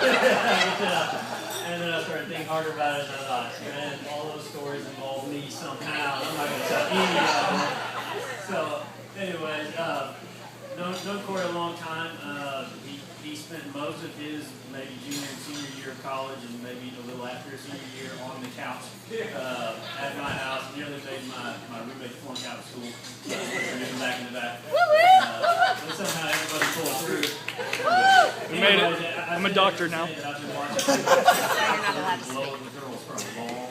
And then I started thinking harder about it, and I thought, man, all those stories involve me somehow. I'm not going to tell any of them. So, anyways, known Cory a long time. He spent most of his maybe junior and senior year of college, and maybe a little after his senior year, on the couch at my house. Nearly made my roommate flunk out of school. Back in the back. And somehow everybody pulled through. We made it. I'm a doctor now. I've been watching blow the girls for a long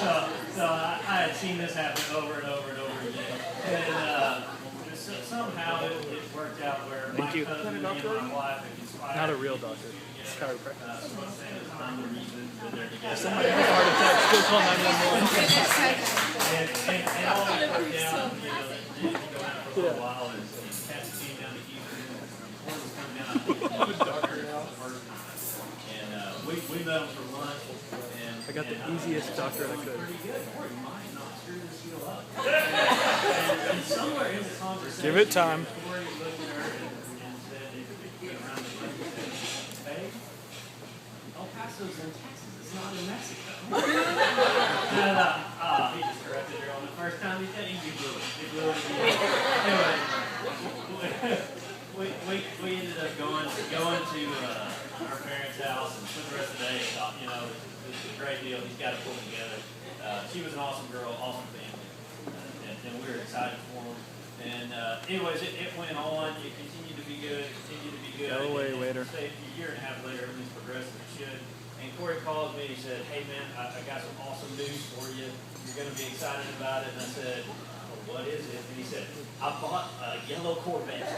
time. So I had seen this happen over and over and over again. And somehow it worked out where my cousin and my wife inspired. Not a real doctor. It's chiropractor. Somebody has a heart attack, still call 911. And all that worked out, didn't go out for a while, and Cassie came down to Houston, and Cory was coming down to Doctor the first time. And we met him for lunch. And I got the easiest doctor I could. Pretty good. Cory might not screw this deal up. And somewhere in the conversation, give it time. Cory looked at her and said, around the room, hey, El Paso's in Texas. It's not in Mexico. And I thought, he just corrected her on the first time he said, he blew it. He blew it again. Anyway, we ended up going to our parents' house and spent the rest of the day and thought, this is a great deal. He's got to pull it together. She was an awesome girl, awesome family, and we were excited for him. And anyways, it went on. It continued to be good. Go away later. A year and a half later, everything's progressing. It should. And Cory called me. He said, "Hey man, I got some awesome news for you. You're going to be excited about it." And I said, "Well, what is it?" And he said, "I bought a yellow Corvette." And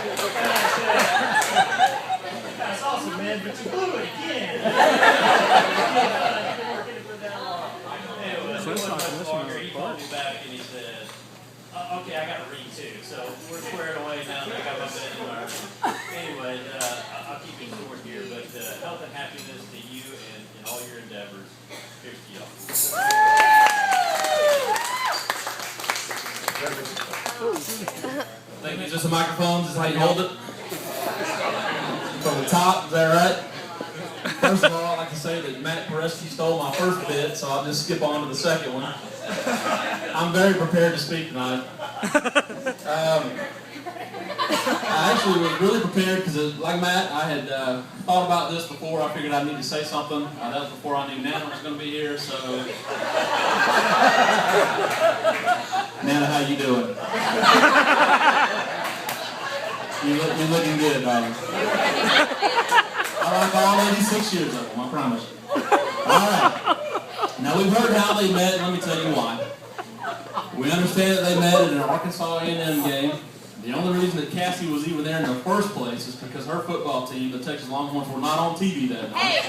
I said, "That's awesome, man, but you blew it again." Anyway, Clint's not listening. he called me back and he said, "Okay, I got a ring too, so we're squared away now that I got my bed in order." Anyway, I'll keep it short here, but health and happiness to you and all your endeavors. Here's to y'all. Thank you. Just the microphones is how you hold it. From the top, is that right? First of all, I'd like to say that Matt Pereski stole my first bit, so I'll just skip on to the second one. I'm very prepared to speak tonight. I actually was really prepared because, like Matt, I had thought about this before. I figured I need to say something. That was before I knew Nana was going to be here, so... Nana, how you doing? You're looking good, darling. I like all 86 years of them, I promise you. All right. Now, we've heard how they met, and let me tell you why. We understand that they met at an Arkansas A&M game. The only reason that Cassie was even there in the first place is because her football team, the Texas Longhorns, were not on TV that night.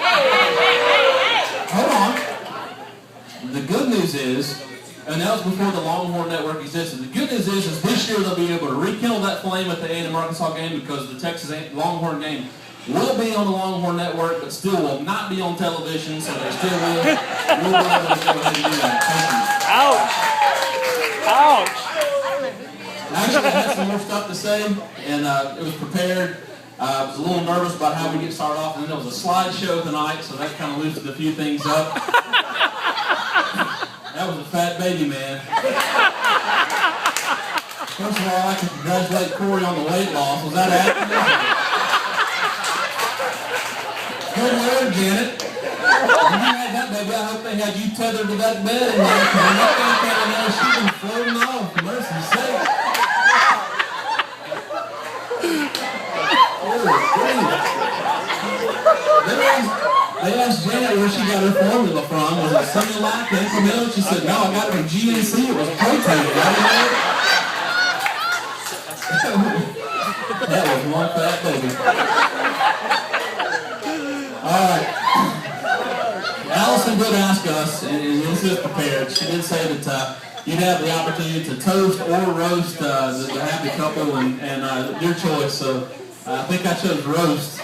Hold on. The good news is, and that was before the Longhorn Network existed, the good news is this year they'll be able to rekindle that flame at the A&M Arkansas game because the Texas Longhorn game will be on the Longhorn Network, but still will not be on television, so they still will be able to go ahead and do that. Ouch! Ouch! Actually, I had some more stuff to say, and it was prepared. I was a little nervous about how we get started off, and then there was a slideshow tonight, so that kind of loosened a few things up. That was a fat baby, man. First of all, I'd like to congratulate Cory on the weight loss. Was that accurate? Good word, Janet. When you had that baby, I hope they had you tethered to that bed and that thing came in, she's been floating off, for mercy's sake. They asked Janet where she got her formula from. Was it Similac, Incremental? She said, no, I got it from GNC. It was protein. That was one fat baby. All right. Allison did ask us, and this is prepared, she did say that you'd have the opportunity to toast or roast the happy couple and your choice. So I think I chose roast.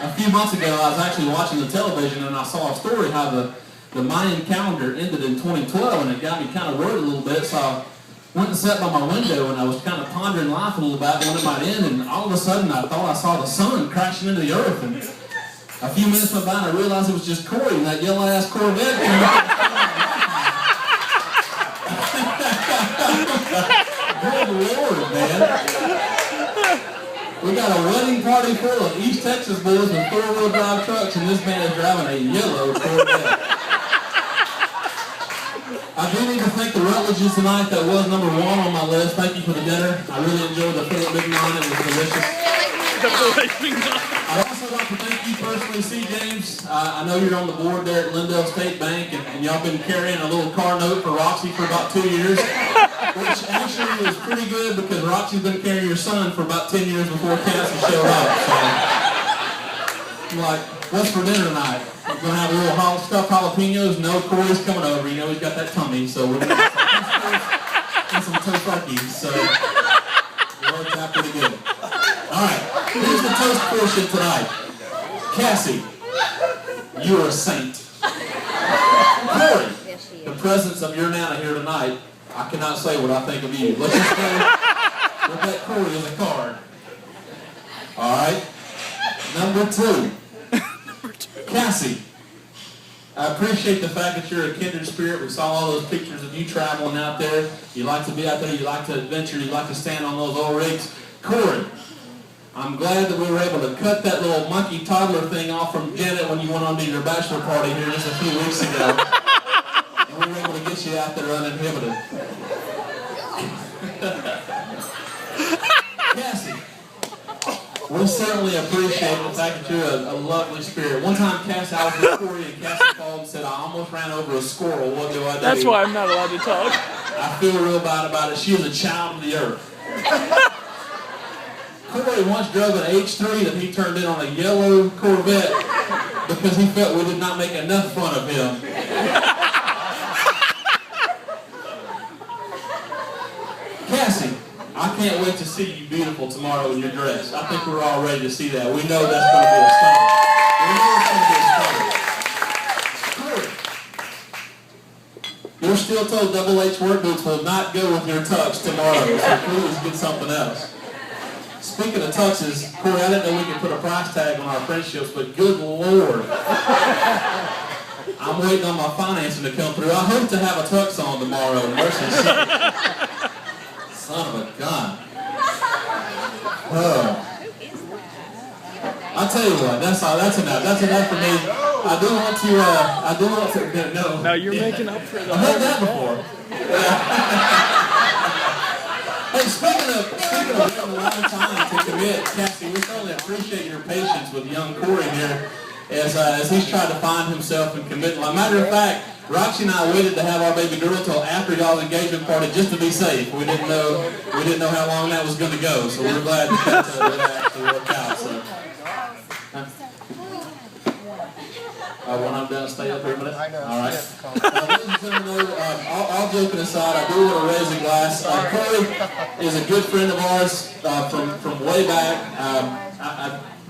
A few months ago, I was actually watching the television and I saw a story how the Mayan calendar ended in 2012, and it got me kind of worried a little bit. So went and sat by my window, and I was kind of pondering life a little bit when it might end, and all of a sudden I thought I saw the sun crashing into the earth, and a few minutes went by and I realized it was just Cory and that yellow-ass Corvette came back. Good Lord, man. We got a wedding party full of East Texas boys with four-wheel drive trucks, and this man is driving a yellow Corvette. I do need to thank the Rutledges tonight. That was number 1 on my list. Thank you for the dinner. I really enjoyed the filet mignon. It was delicious. I'd also like to thank you personally, C. James. I know you're on the board there at Lindell State Bank, and y'all been carrying a little car note for Roxy for about 2 years, which actually is pretty good because Roxy's been carrying your son for about 10 years before Cassie showed up. So I'm like, what's for dinner tonight? We're going to have a little stuffed jalapenos. No, Cory's coming over. You know he's got that tummy, so we're going to have some tofurkey. So it worked out pretty good. All right, here's the toast portion tonight. Cassie, you are a saint. Cory, the presence of your Nana here tonight, I cannot say what I think of you. Let's just go with that Cory as a card. All right, number 2. Cassie, I appreciate the fact that you're a kindred spirit. We saw all those pictures of you traveling out there. You like to be out there. You like to adventure. You like to stand on those old rigs. Cory, I'm glad that we were able to cut that little monkey toddler thing off from Janet when you went on to your bachelor party here just a few weeks ago. And we were able to get you out there uninhibited. Cassie, we certainly appreciate the fact that you're a lovely spirit. One time, Cassie, I was with Cory and Cassie called and said, I almost ran over a squirrel. What do I do? That's why I'm not allowed to talk. I feel real bad about it. She is a child of the earth. Cory once drove an H3 that he turned in on a yellow Corvette because he felt we did not make enough fun of him. Cassie, I can't wait to see you beautiful tomorrow in your dress. I think we're all ready to see that. We know that's going to be a stunning. We know it's going to be a stunning. You're still told Double H work boots will not go with your tux tomorrow, so please get something else. Speaking of tuxes, Cory, I didn't know we could put a price tag on our friendships, but good Lord. I'm waiting on my financing to come through. I hope to have a tux on tomorrow. Mercy sakes. Son of a gun. Oh. I'll tell you what, that's enough. That's enough for me. I do want to, no. Now you're making up for the I've heard that before. Hey, speaking of waiting a long time to commit, Cassie, we certainly appreciate your patience with young Cory here as he's tried to find himself and commit. As a matter of fact, Roxy and I waited to have our baby girl till after y'all's engagement party just to be safe. We didn't know how long that was going to go, so we're glad that actually worked out. So. When I'm done, stay up here a minute. All right. Ladies and gentlemen, all joking aside, I do want to raise a glass. Cory is a good friend of ours from way back.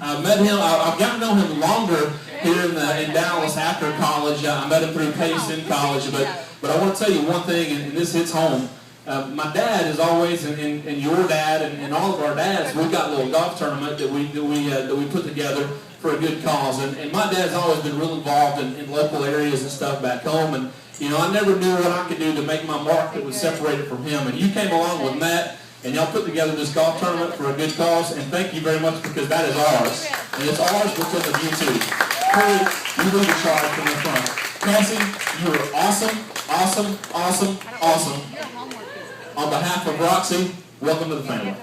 I met him. I've gotten to know him longer here in Dallas after college. I met him through Pace in college, but I want to tell you one thing, and this hits home. My dad is always, and your dad, and all of our dads, we've got a little golf tournament that we put together for a good cause. And my dad's always been real involved in local areas and stuff back home. And, you know, I never knew what I could do to make my mark that was separated from him. And you came along with Matt, and y'all put together this golf tournament for a good cause. And thank you very much, because that is ours. And it's ours because of you two. Cory, you lead the charge from the front. Cassie, you are awesome, awesome, awesome, awesome. On behalf of Roxy, welcome to the family.